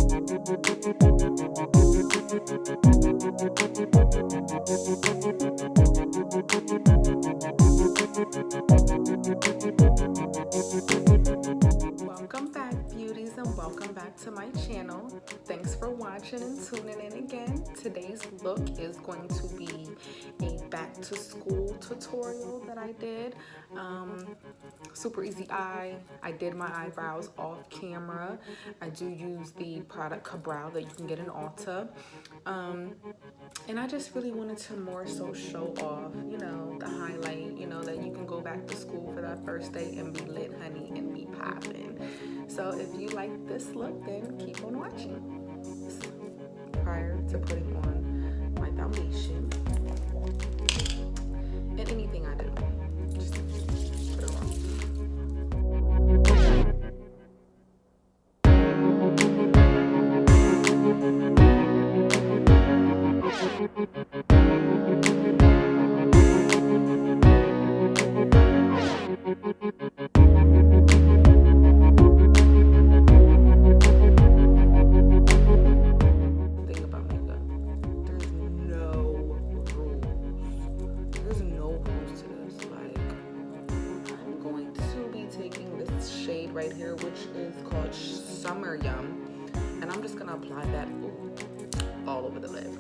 Welcome back, beauties, and welcome back to my channel. Thanks for watching and tuning in again. Today's look is going to be a back to school tutorial that I did. Super easy eye. I did my eyebrows off camera. I do use the product Cabral that you can get in Ulta. And I just really wanted to more so show off, the highlight, that you can go back to school for that first day and be lit, honey, and be popping. So if you like this look, then keep on watching. Prior to putting on my foundation and anything I do, just put it on. Right here, which is called Summer Yum, and I'm just gonna apply that all over the lid.